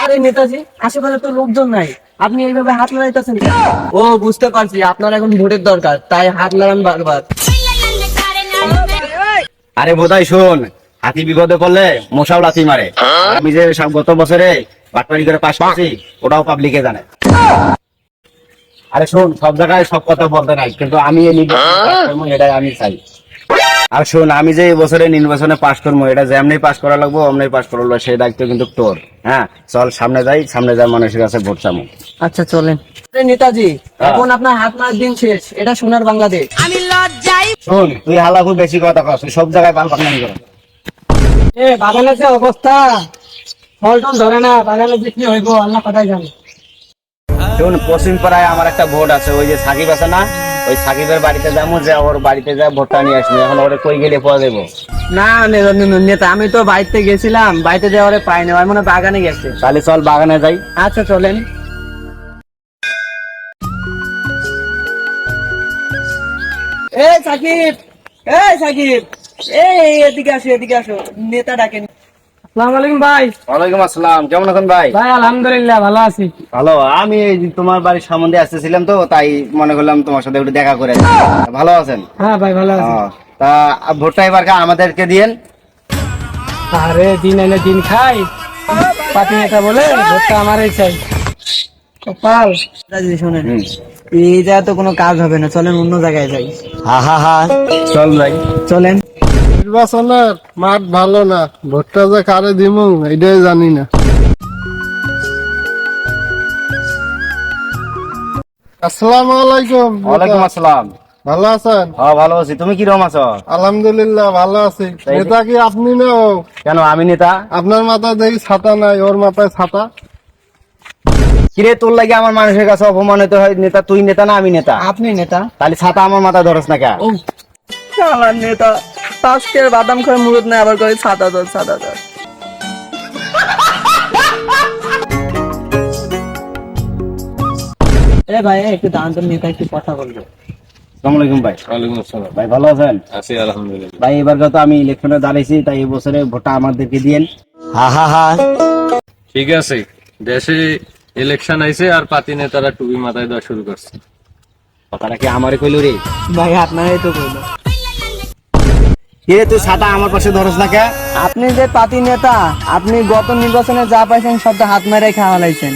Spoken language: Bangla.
আরে নেতাজি, আশেপাশে তো লোকজন নাই, আপনি এইভাবে হাত নাড়াইতেছেন কেন? ও বুঝতে পারছি, আপনার এখন ভোটের দরকার, তাই হাত নাড়ান বারবার। আরে বোধাই শোন, হাতি বিপদে পড়লে মশাও লাথি মারে। আমি যে সব গত বছরে বাটপাড়ি করে পাশ করছি, ওটাও পাবলিকে জানে। আরে শোন, সব জায়গায় সব কথা বলতে নাই, কিন্তু আমি এই নির্বাচনে পাশ করবো, এটাই আমি চাই। আর শোন, আমি যে এই বছরে নির্বাচনে পাশ করবো, এটা যেমনি পাশ করা লাগবো অমনি পাশ করা লাগবো, সেই দায়িত্ব কিন্তু তোর। হ্যাঁ, চল সামনে যাই, সামনে যাই মানুষের কাছে ভোট চাবো। আচ্ছা চলেন। আরে নেতাজি, এখন আপনার হাত নাড়ার দিন শেষ, এটা সোনার বাংলাদেশ। শোন, তুই হালাকু বেশি কথা কস, তুই সব জায়গায় পাল পাকানি কর। বাগানের যে অবস্থা, ফল টল ধরে না, বাগানে যে কি হইব আল্লাহ কথাই জানে। শোন, পশ্চিম পাড়ায় আমার একটা ভোট আছে, ওই যে সাকিব আছে না, ওই সাকিবের বাড়িতে যাবো, যে ওর বাড়িতে যা ভোটটা নিয়ে আসবো। এখন ওরে কই গেলে পাওয়া দেবো? না নেতা, আমি তো বাড়িতে গেছিলাম, বাড়িতে যাওয়ারে পাইনি, ওই মনে হয় বাগানে গেছে। তাহলে চল বাগানে যাই। আচ্ছা চলেন। এই সাকিব, এই সাকিব, এই এদিকে আসো, এদিকে আসো, নেতা ডাকেন। আসসালামু আলাইকুম ভাই। ওয়ালাইকুম আসসালাম, কেমন আছেন ভাই? ভাই আলহামদুলিল্লাহ ভালো আছি। ভালো। আমি এই যে তোমার বাড়ির সম্বন্ধে আসতেছিলাম, তো তাই মনে করলাম তোমার সাথে একটু দেখা করে আসি। ভালো আছেন? হ্যাঁ ভাই ভালো আছি। তা ভোটটা এবার আমাদেরকে দিয়েন। আরে দিন এনে দিন খাই, পাতি নেতা বলে ভোটটা আমারই চাই। কপাল। শোনেন, এই জায়গায় তো কোনো কাজ হবে না, চলেন অন্য জায়গায় যাই। হা হা হা, চল যাই। চলেন। নির্বাচনের মাঠ ভালো না, ভোটটা যে কারে দিমু এটাই জানি না। আসসালামু আলাইকুম। ওয়ালাইকুম আসসালাম। ভালো আছেন? হ্যাঁ ভালো আছি, তুমি কিরকম আছো? আলহামদুলিল্লাহ ভালো আছি। নেতা কি আপনি না? কেন আমি নেতা? আপনার মাথায় দেখি ছাতা নাই, ওর মাথায় ছাতা। কিরে, তোর লাগে আমার মানুষের কাছে অপমানিত হয়। নেতা তুই নেতা না আমি নেতা? আপনি নেতা। তাহলে ছাতা আমার মাথায় ধরস না কেন? আমার নেতা আজকের বাদাম খাওয়ার মুরত নাই, আবার করে ছাতা ধর ছাতা ধর। এ ভাই একটু দাঁড়ান তো, নেতা একটু কথা বলবো। আসসালামু আলাইকুম ভাই। ওয়ালাইকুম আসসালাম। ভাই ভালো আছেন? আছি আলহামদুলিল্লাহ। ভাই এবার তো আমি ইলেকশনে দাঁড়াইছি, তাই এই বছরে ভোটটা আমাদেরকে দিয়েন। হা হা হা। ঠিক আছে, দেশে ইলেকশন আইছে আর পাতি নেতারা টুপি মাথায় দেওয়া শুরু করছে। কথাটা কি আমারে কইলো রে? ভাই আপনারাই তো বললো। কিরে, তুই ছাতা আমার পাশে ধরস না কেন? আপনি যে পাতি নেতা, আপনি গত নির্বাচনে যা পাইছেন সবটা হাত মেরে খাওয়া লাইছেন।